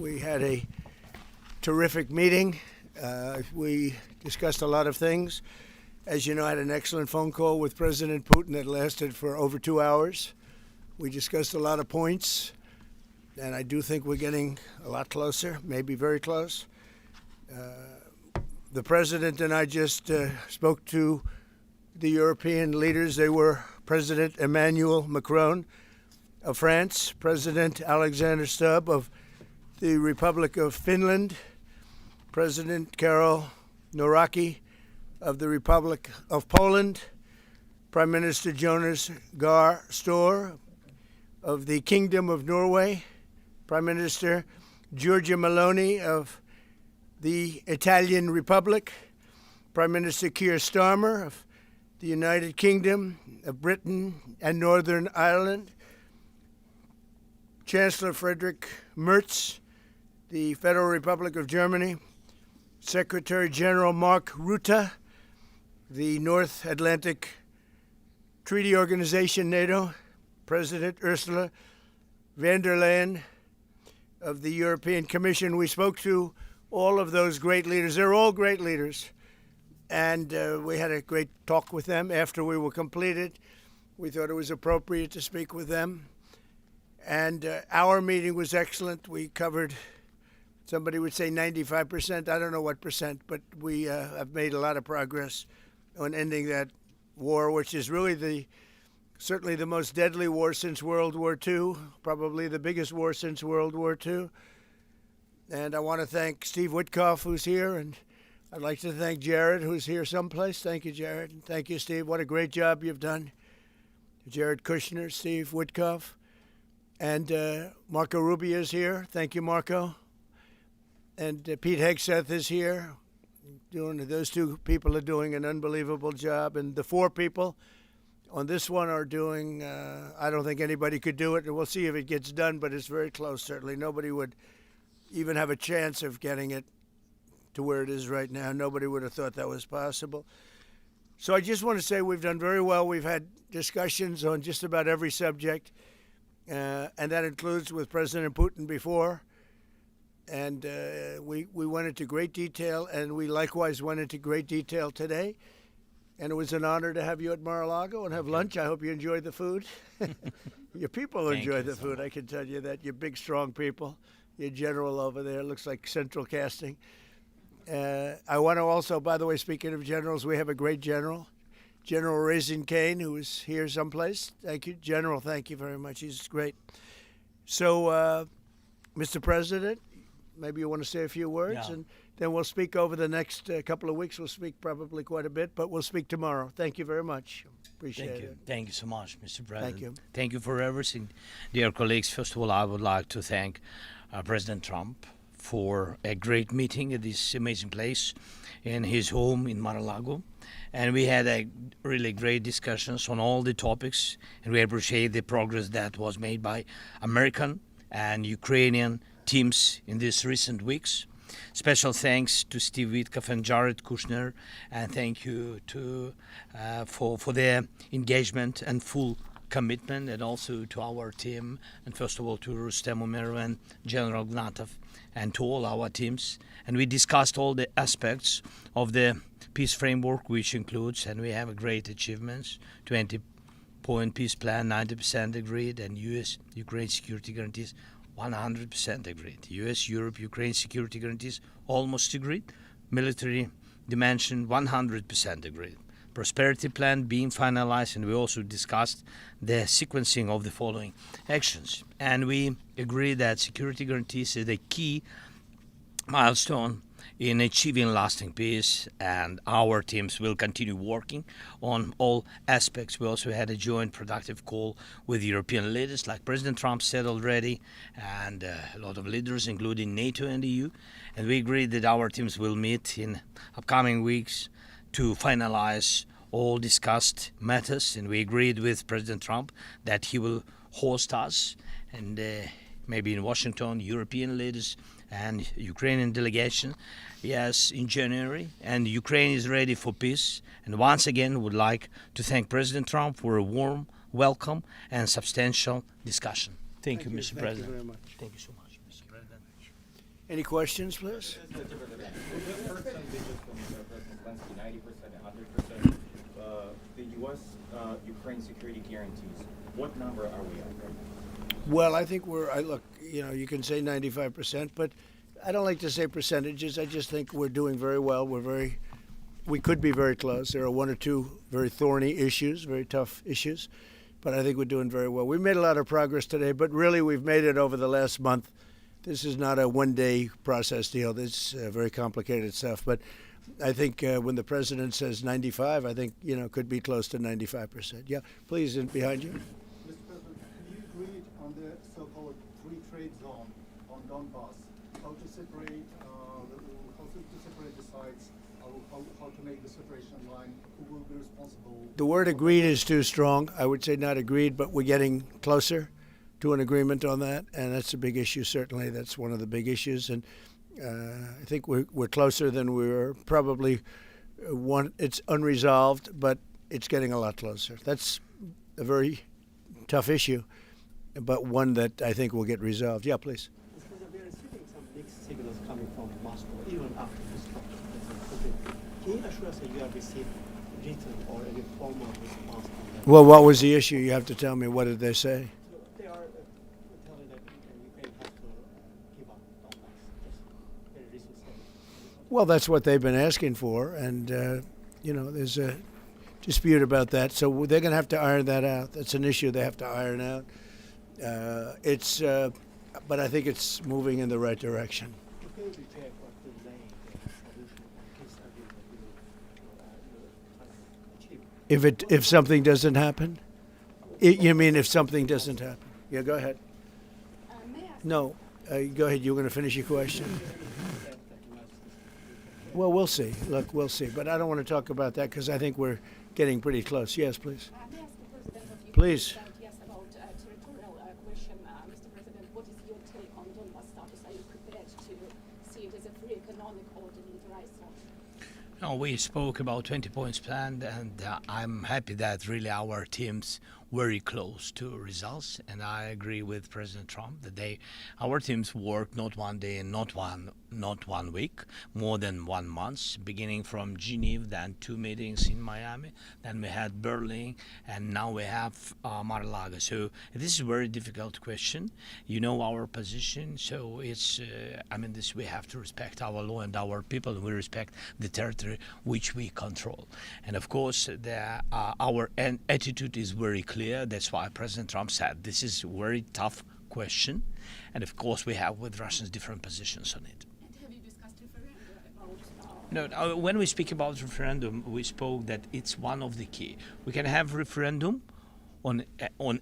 We had a terrific meeting. We discussed a lot of things. As you know, I had an excellent phone call with President Putin that lasted for over 2 hours. We discussed a lot of points, and I do think we're getting a lot closer, maybe very close. The President and I just spoke to the European leaders. They were President Emmanuel Macron of France, President Alexander Stubb of the Republic of Finland, President Karol Nawrocki of the Republic of Poland, Prime Minister Jonas Gahr Store of the Kingdom of Norway, Prime Minister Giorgia Meloni of the Italian Republic, Prime Minister Keir Starmer of the United Kingdom of Britain and Northern Ireland, Chancellor Friedrich Merz, the Federal Republic of Germany, Secretary General Mark Rutte, the North Atlantic Treaty Organization, NATO, President Ursula von der Leyen of the European Commission. We spoke to all of those great leaders. They're all great leaders. And we had a great talk with them after we were completed. We thought it was appropriate to speak with them. And our meeting was excellent. We covered, somebody would say 95%. I don't know what percent, but we have made a lot of progress on ending that war, which is really certainly the most deadly war since World War II, probably the biggest war since World War II. And I want to thank Steve Witkoff, who's here, and I'd like to thank Jared, who's here someplace. Thank you, Jared. And thank you, Steve. What a great job you've done. Jared Kushner, Steve Witkoff, and Marco Rubio is here. Thank you, Marco. And Pete Hegseth is here. Those two people are doing an unbelievable job. And the four people on this one are doing, I don't think anybody could do it. And we'll see if it gets done, but it's very close, certainly. Nobody would even have a chance of getting it to where it is right now. Nobody would have thought that was possible. So I just want to say we've done very well. We've had discussions on just about every subject, and that includes with President Putin before. And we went into great detail, and we likewise went into great detail today. And it was an honor to have you at Mar-a-Lago and have lunch. I hope you enjoyed the food. Your people enjoy the food, I can tell you that. You're big, strong people. Your general over there looks like central casting. I want to also, by the way, speaking of generals, we have a great general, General Raisin Kane, who is here someplace. Thank you, General. Thank you very much. He's great. So, Mr. President, maybe you want to say a few words, and then we'll speak over the next couple of weeks. We'll speak probably quite a bit, but we'll speak tomorrow. Thank you very much. Appreciate it. Thank you so much, Mr. President. Thank you. Thank you for everything. Dear colleagues, first of all, I would like to thank President Trump for a great meeting at this amazing place in his home in Mar-a-Lago. And we had a really great discussions on all the topics, and we appreciate the progress that was made by American and Ukrainian teams in these recent weeks. Special thanks to Steve Witkoff and Jared Kushner, and thank you for their engagement and full commitment, and also to our team, and first of all to Rustem Umerov and General Gnatov, and to all our teams. And we discussed all the aspects of the peace framework, which includes, and we have great achievements, 20-point peace plan, 90% agreed, and U.S.-Ukraine security guarantees, 100% agreed. U.S.-Europe, Ukraine security guarantees, almost agreed. Military dimension, 100% agreed. Prosperity plan being finalized, and we also discussed the sequencing of the following actions. And we agree that security guarantees is a key milestone in achieving lasting peace, and our teams will continue working on all aspects. We also had a joint productive call with European leaders, like President Trump said already, and a lot of leaders, including NATO and EU. And we agreed that our teams will meet in upcoming weeks to finalize all discussed matters, and we agreed with President Trump that he will host us, and maybe in Washington, European leaders and Ukrainian delegation, yes, in January. And Ukraine is ready for peace. And once again, would like to thank President Trump for a warm welcome and substantial discussion. Thank you, Mr. President. Thank you very much. Thank you so much, Mr. President. Any questions, please? What percentages from President Zelenskyy, 90% and 100%, the U.S. Ukraine security guarantees? What number are we at right now? Well, I think look, you can say 95%, but I don't like to say percentages. I just think we're doing very well. We could be very close. There are one or two very thorny issues, very tough issues, but I think we're doing very well. We made a lot of progress today, but really we've made it over the last month. This is not a one-day process deal. This is very complicated stuff. But I think when the president says 95, I think, could be close to 95%. Yeah, please, behind you. Mr. President, have you agreed on the so-called free trade zone on Donbass? How to separate the sites? How to make the separation line? Who will be responsible? The word agreed is too strong. I would say not agreed, but we're getting closer to an agreement on that, and that's a big issue. Certainly, that's one of the big issues, and I think we're closer than we were. Probably it's unresolved, but it's getting a lot closer. That's a very tough issue, but one that I think will get resolved. Yeah, please. We are receiving some mixed signals coming from Moscow, even after this talk. Can you assure us that you have received written or any formal response from them? Well, what was the issue? You have to tell me. What did they say? They are telling that Ukraine has to give up Donbass. Just very recent statement. Well, that's what they've been asking for, and there's a dispute about that. So they're going to have to iron that out. That's an issue they have to iron out. But I think it's moving in the right direction. If they reject or delay the solution or peace agreement, you try to achieve. If something doesn't happen, you mean if something doesn't happen? Yeah, go ahead. May I ask No, go ahead. You were going to finish your question. Well, we'll see. Look, we'll see. But I don't want to talk about that because I think we're getting pretty close. Yes, please. may I ask the President of Ukraine Please. about territorial question? Mr. President, what is your take on Donbass status? Are you prepared to see it as a free economic or demilitarized zone? No, we spoke about 20 points plan, and I'm happy that really our teams very close to results, and I agree with President Trump that our teams worked not one day and not one week, more than 1 month, beginning from Geneva, then 2 meetings in Miami, then we had Berlin, and now we have Mar-a-Lago. So this is a very difficult question. You know our position, so it's we have to respect our law and our people. We respect the territory which we control, and of course our attitude is very clear. That's why President Trump said this is a very tough question, and of course we have with Russians different positions on it. And have you discussed referendum about? No, when we speak about referendum, we spoke that it's one of the key. We can have referendum on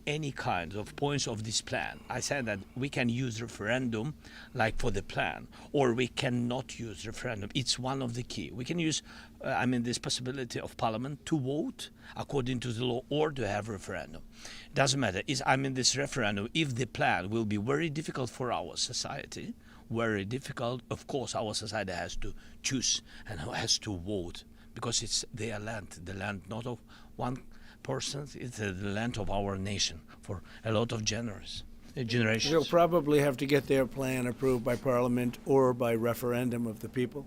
any kind of points of this plan. I said that we can use referendum like for the plan, or we cannot use referendum. It's one of the key. We can use, this possibility of parliament to vote according to the law or to have referendum. Doesn't matter. This referendum, if the plan will be very difficult for our society, very difficult, of course our society has to choose and has to vote because it's their land, the land not of one person, it's the land of our nation for a lot of generations. They'll probably have to get their plan approved by Parliament or by referendum of the people.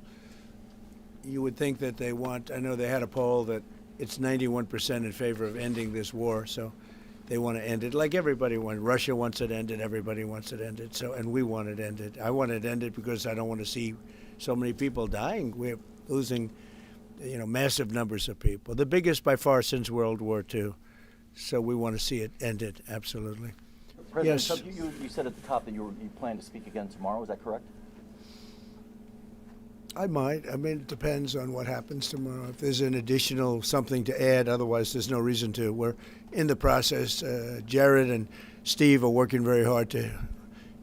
You would think that they want, I know they had a poll that it's 91% in favor of ending this war, so they want to end it like everybody wants. Russia wants it ended, everybody wants it ended, and we want it ended. I want it ended because I don't want to see so many people dying. We're losing massive numbers of people, the biggest by far since World War II. So we want to see it ended, absolutely. President Yes. Trump, you said at the top that you plan to speak again tomorrow. Is that correct? I might. It depends on what happens tomorrow. If there's an additional something to add, otherwise there's no reason to. We're in the process. Jared and Steve are working very hard to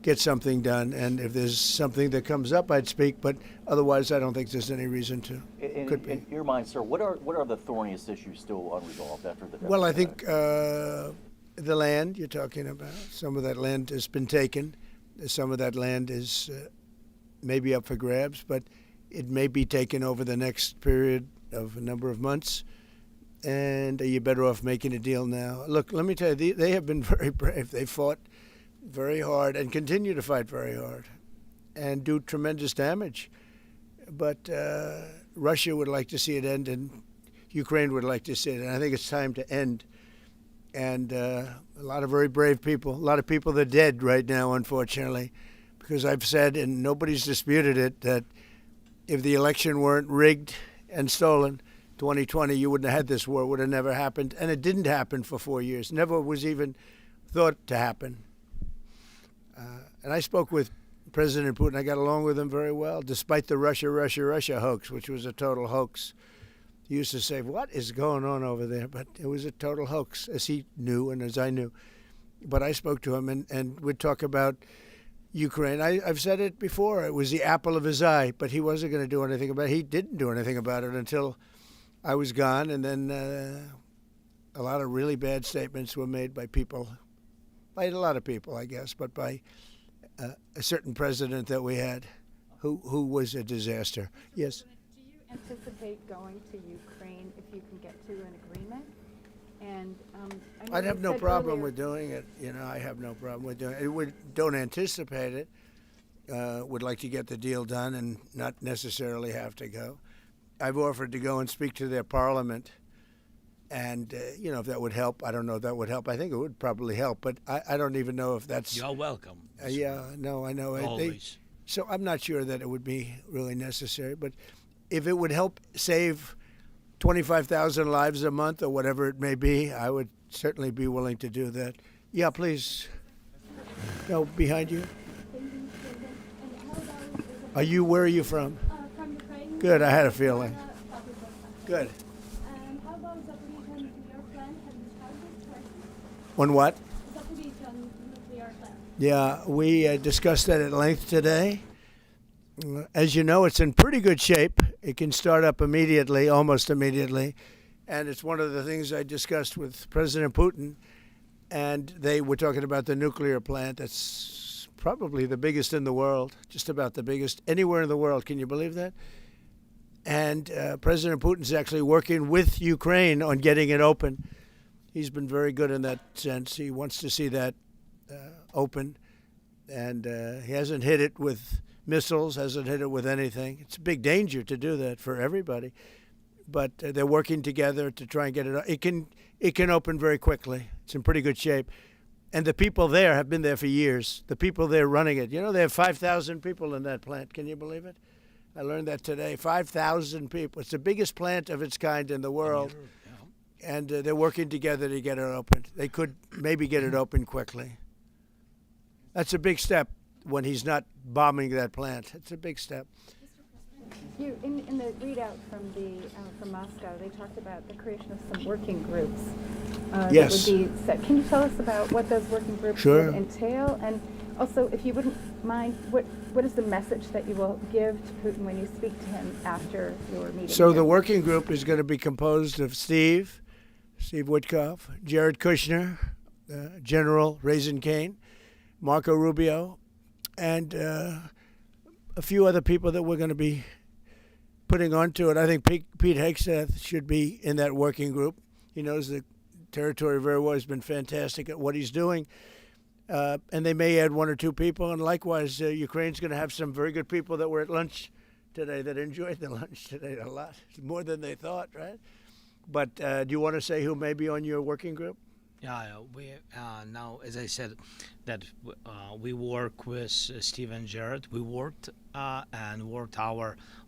get something done, and if there's something that comes up, I'd speak, but otherwise I don't think there's any reason to. In your mind, sir, what are the thorniest issues still unresolved after the? Well, I think the land you're talking about, some of that land has been taken. Some of that land is maybe up for grabs, but it may be taken over the next period of a number of months. And are you better off making a deal now? Look, let me tell you, they have been very brave. They fought very hard and continue to fight very hard. and do tremendous damage. But Russia would like to see it end, and Ukraine would like to see it. And I think it's time to end. And a lot of very brave people, a lot of people that are dead right now, unfortunately, because I've said, and nobody's disputed it, that if the election weren't rigged and stolen, 2020, you wouldn't have had this war. It would have never happened. And it didn't happen for 4 years. Never was even thought to happen. And I spoke with President Putin. I got along with him very well, despite the Russia hoax, which was a total hoax. He used to say, what is going on over there? But it was a total hoax, as he knew and as I knew. But I spoke to him, and we'd talk about Ukraine. I've said it before. It was the apple of his eye, but he wasn't going to do anything about it. He didn't do anything about it until I was gone, and then a lot of really bad statements were made by people, by a lot of people, I guess, but by a certain president that we had who was a disaster. Yes? Do you anticipate going to Ukraine if you can get to an agreement? And I know I'd have you no said problem earlier- with doing it. I have no problem with doing it. Don't anticipate it. Would like to get the deal done and not necessarily have to go. I've offered to go and speak to their parliament, and if that would help. I don't know if that would help. I think it would probably help, but I don't even know if that's. You're welcome. Yeah, no, I know. Always. So I'm not sure that it would be really necessary, but if it would help save 25,000 lives a month or whatever it may be, I would certainly be willing to do that. Yeah, please. No, behind you. Where are you from? From Ukraine. Good, I had a feeling. Good. How about Zaporizhzhia nuclear plant? Have you discussed this? On what? Zaporizhzhia nuclear plant. Yeah, we discussed that at length today. As you know, it's in pretty good shape. It can start up immediately, almost immediately. And it's one of the things I discussed with President Putin. And they were talking about the nuclear plant. That's probably the biggest in the world, just about the biggest anywhere in the world. Can you believe that? And President Putin's actually working with Ukraine on getting it open. He's been very good in that sense. He wants to see that open. And he hasn't hit it with missiles, hasn't hit it with anything. It's a big danger to do that for everybody. But they're working together to try and get it. It can open very quickly. It's in pretty good shape. And the people there have been there for years. The people there running it. They have 5,000 people in that plant. Can you believe it? I learned that today. 5,000 people. It's the biggest plant of its kind in the world. And they're working together to get it opened. They could maybe get it open quickly. That's a big step when he's not bombing that plant. It's a big step. You in the readout from Moscow, they talked about the creation of some working groups. Yes. That would be set. Can you tell us about what those working groups Sure. would entail? And also, if you wouldn't mind, what is the message that you will give to Putin when you speak to him after your meeting? So the working group is going to be composed of Steve Witkoff, Jared Kushner, General Raisin Kane, Marco Rubio, and a few other people that we're going to be putting onto it. I think Pete Hegseth should be in that working group. He knows the territory very well. He's been fantastic at what he's doing. And they may add one or two people. And likewise, Ukraine's going to have some very good people that were at lunch today that enjoyed the lunch today a lot, more than they thought, right? But do you want to say who may be on your working group? Yeah, we now, as I said, that we work with Steve and Jared. We worked our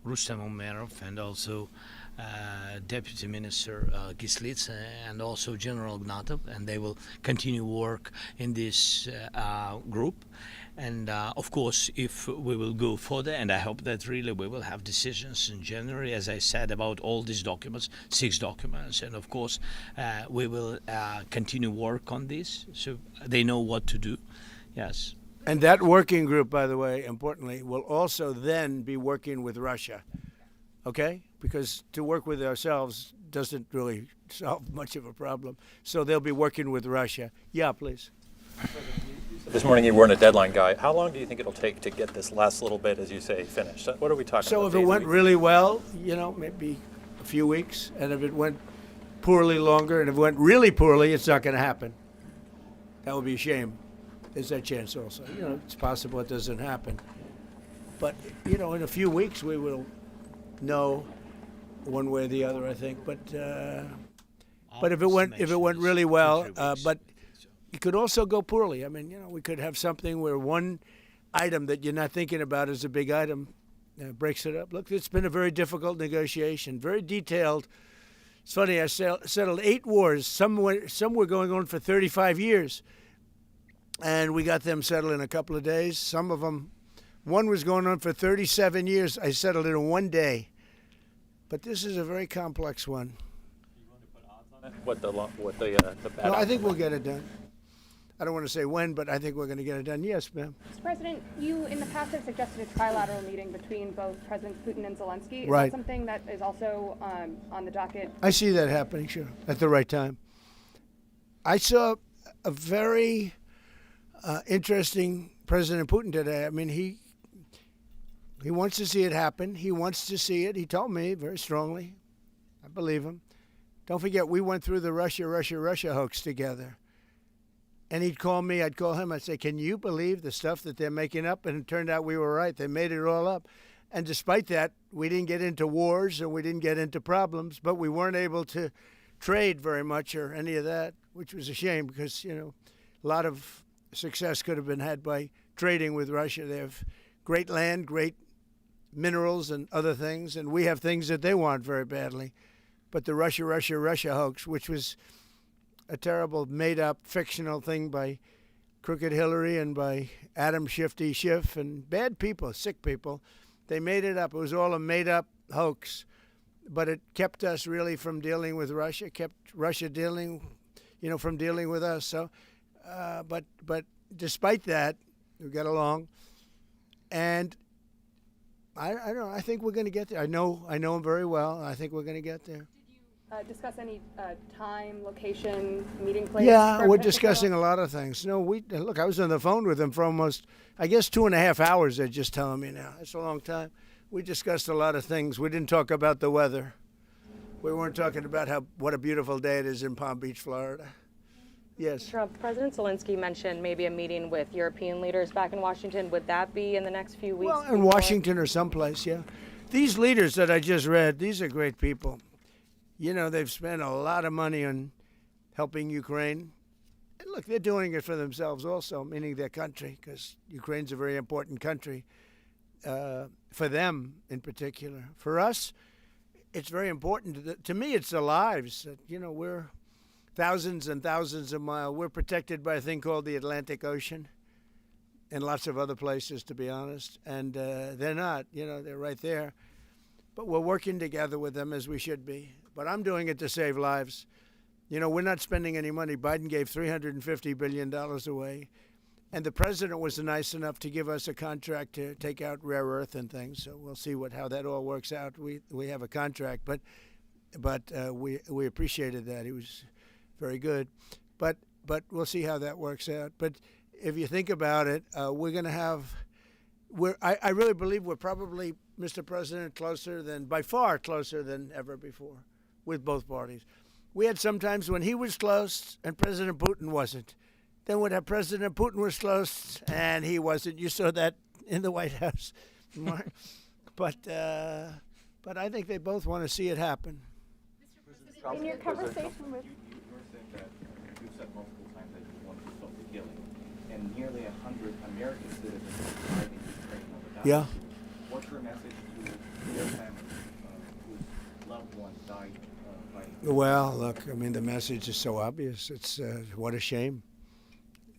Rustem Umerov and also Deputy Minister Kislitsa and also General Ignatov, and they will continue work in this group. And of course, if we will go further, and I hope that really we will have decisions in January, as I said, about all these documents, 6 documents, and of course, we will continue work on this, so they know what to do. Yes. And that working group, by the way, importantly, will also then be working with Russia, okay? Because to work with ourselves doesn't really solve much of a problem. So they'll be working with Russia. Yeah, please. This morning you weren't a deadline guy. How long do you think it'll take to get this last little bit, as you say, finished? What are we talking So about? if it went really well, maybe a few weeks. And if it went poorly, longer. And if it went really poorly, it's not going to happen. That would be a shame. There's that chance also. It's possible it doesn't happen. But, you know, in a few weeks we will know one way or the other, I think. But if it went really well, but it could also go poorly. I mean, you know, we could have something where one item that you're not thinking about is a big item breaks it up. Look, it's been a very difficult negotiation, very detailed. It's funny, I settled 8 wars. Some were going on for 35 years, and we got them settled in a couple of days. Some of them, one was going on for 37 years. I settled it in 1 day. But this is a very complex one. What the bad No, I think we'll get it done. I don't want to say when, but I think we're going to get it done. Yes, ma'am. Mr. President, you in the past have suggested a trilateral meeting between both Presidents Putin and Zelenskyy. Is Right. that something that is also on the docket? I see that happening, sure, at the right time. I saw a very interesting President Putin today. I mean, he wants to see it happen. He wants to see it. He told me very strongly. I believe him. Don't forget, we went through the Russia hoax together. And he'd call me, I'd call him, I'd say, can you believe the stuff that they're making up? And it turned out we were right. They made it all up. And despite that, we didn't get into wars and we didn't get into problems, but we weren't able to trade very much or any of that, which was a shame because, you know, a lot of success could have been had by trading with Russia. They have great land, great minerals and other things, and we have things that they want very badly. But the Russia hoax, which was a terrible, made-up, fictional thing by Crooked Hillary and by Adam Shifty Schiff and bad people, sick people. They made it up. It was all a made-up hoax. But it kept us really from dealing with Russia, kept Russia dealing, you know, from dealing with us. So, but despite that, we got along. And I don't know. I think we're going to get there. I know him very well. I think we're going to get there. Discuss any time, location, meeting place? Yeah, for we're a potential- discussing a lot of things. No, look, I was on the phone with him for almost, I guess, 2.5 hours. They're just telling me now. That's a long time. We discussed a lot of things. We didn't talk about the weather. We weren't talking about what a beautiful day it is in Palm Beach, Florida. Yes. Trump, President Zelenskyy mentioned maybe a meeting with European leaders back in Washington. Would that be in the next few weeks? Well, in Washington or someplace, yeah. These leaders that I just read, these are great people. You know, they've spent a lot of money on helping Ukraine. And look, they're doing it for themselves also, meaning their country, because Ukraine's a very important country for them in particular. For us, it's very important. To me, it's the lives. You know, we're thousands and thousands of miles. We're protected by a thing called the Atlantic Ocean and lots of other places, to be honest. And they're not. You know, they're right there. But we're working together with them as we should be. But I'm doing it to save lives. You know, we're not spending any money. Biden gave $350 billion away. And the president was nice enough to give us a contract to take out rare earth and things. So we'll see how that all works out. We have a contract, but we appreciated that. He was very good. But we'll see how that works out. But if you think about it, we're going to have I really believe we're probably, Mr. President, by far closer than ever before with both parties. We had some times when he was close and President Putin wasn't. Then we'd have President Putin was close and he wasn't. You saw that in the White House. But I think they both want to see it happen. In your conversation with... You're saying that you've said multiple times that you want to stop the killing. And nearly 100 American citizens died in Ukraine over that. Yeah. What's your message to their families whose loved ones died fighting? Well, look, I mean, the message is so obvious. It's what a shame.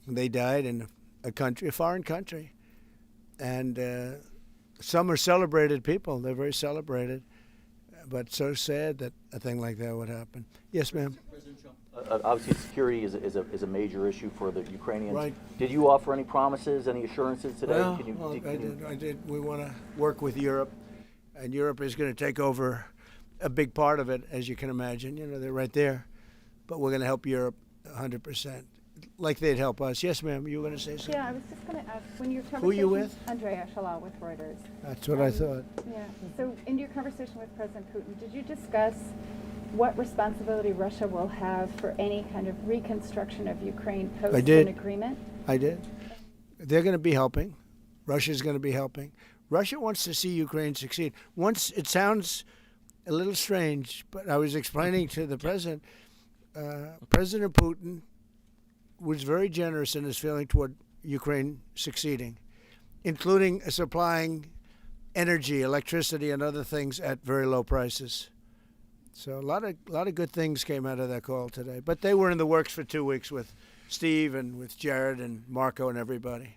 They died in a foreign country. And some are celebrated people. They're very celebrated. But so sad that a thing like that would happen. Yes, ma'am. Obviously, security is a major issue for the Ukrainians. Right. Did you offer any promises, any assurances today? Well, I did. We want to work with Europe, and Europe is going to take over a big part of it, as you can imagine. You know, they're right there. But we're going to help Europe 100%, like they'd help us. Yes, ma'am, you were going to say something? Yeah, I was just going to ask, when your conversation... Who are you with? Andrea Shalal with Reuters. That's what I thought. Yeah, so in your conversation with President Putin, did you discuss what responsibility Russia will have for any kind of reconstruction of Ukraine post an agreement? I did. They're going to be helping. Russia's going to be helping. Russia wants to see Ukraine succeed. Once it sounds a little strange, but I was explaining to the president, President Putin was very generous in his feeling toward Ukraine succeeding, including supplying energy, electricity, and other things at very low prices. So a lot of good things came out of that call today. But they were in the works for 2 weeks with Steve and with Jared and Marco and everybody.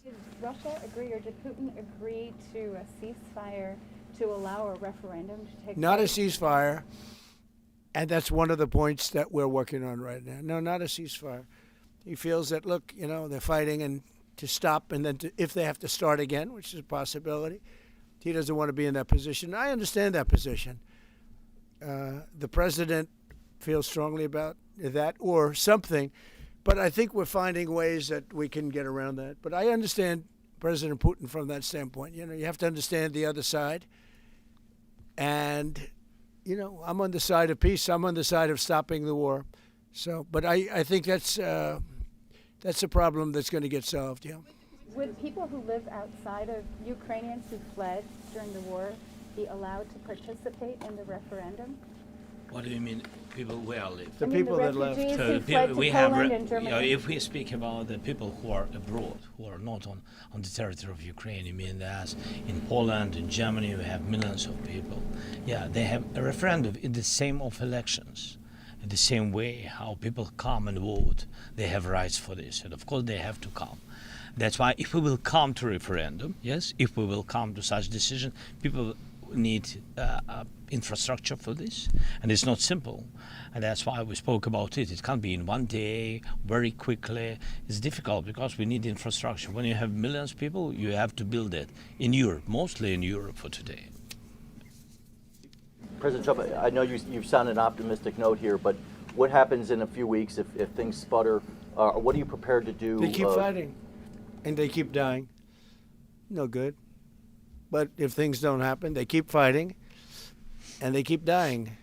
Did Russia agree, or did Putin agree to a ceasefire to allow a referendum to take place? Not a ceasefire, and that's one of the points that we're working on right now. No, not a ceasefire. He feels that, look, they're fighting and to stop, and then if they have to start again, which is a possibility, he doesn't want to be in that position. I understand that position. The president feels strongly about that or something, but I think we're finding ways that we can get around that. But I understand President Putin from that standpoint. You have to understand the other side. And, I'm on the side of peace. I'm on the side of stopping the war. So, but I think that's a problem that's going to get solved, yeah. Would people who live outside of Ukrainians who fled during the war be allowed to participate in the referendum? What do you mean, people where live? The people that left. refugees So who fled to Poland and Germany. if we speak about the people who are abroad, who are not on the territory of Ukraine, you mean that in Poland, in Germany, we have millions of people. Yeah, they have a referendum in the same of elections. In the same way how people come and vote, they have rights for this. And of course they have to come. That's why if we will come to referendum, yes, if we will come to such decision, people need infrastructure for this, and it's not simple, and that's why we spoke about it. It can't be in one day, very quickly. It's difficult because we need infrastructure. When you have millions of people, you have to build it in Europe, mostly in Europe for today. President Trump, I know you've sounded an optimistic note here, but what happens in a few weeks if things sputter? What are you prepared to do? They keep fighting, and they keep dying. No good. But if things don't happen, they keep fighting, and they keep dying.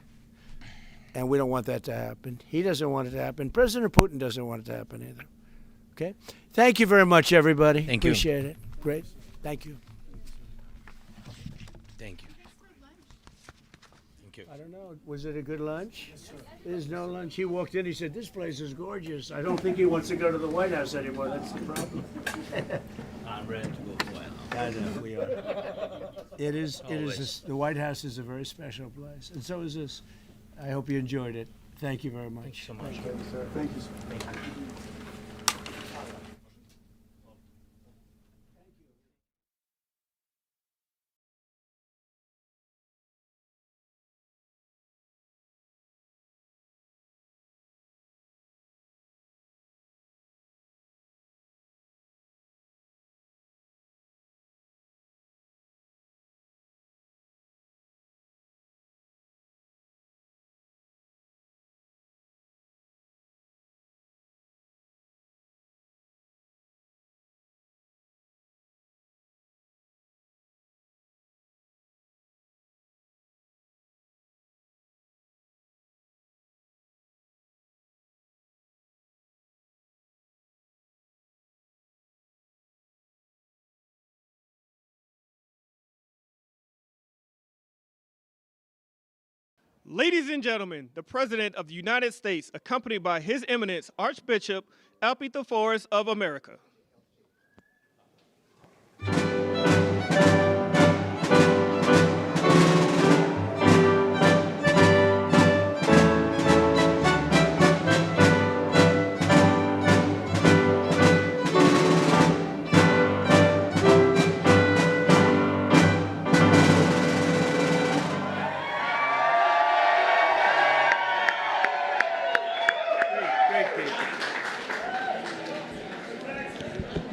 And we don't want that to happen. He doesn't want it to happen. President Putin doesn't want it to happen either. Okay? Thank you very much, everybody. Thank you. Appreciate it. Great. Thank you. Thank you. Thank you. I don't know. Was it a good lunch? Yes, sir. There's no lunch. He walked in. He said, "This place is gorgeous." I don't think he wants to go to the White House anymore. That's the problem. I'm ready to go to the White House. I know we are. It is. The White House is a very special place, and so is this. I hope you enjoyed it. Thank you very much. Thank you so much. Thank you, sir. Thank you, sir. Thank you. Ladies and gentlemen, the President of the United States, accompanied by His Eminence Archbishop Alpethophorus of America.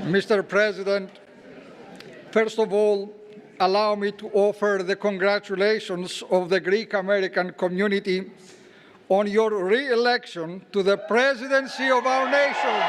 Mr. President, first of all, allow me to offer the congratulations of the Greek American community on your re-election to the presidency of our nation.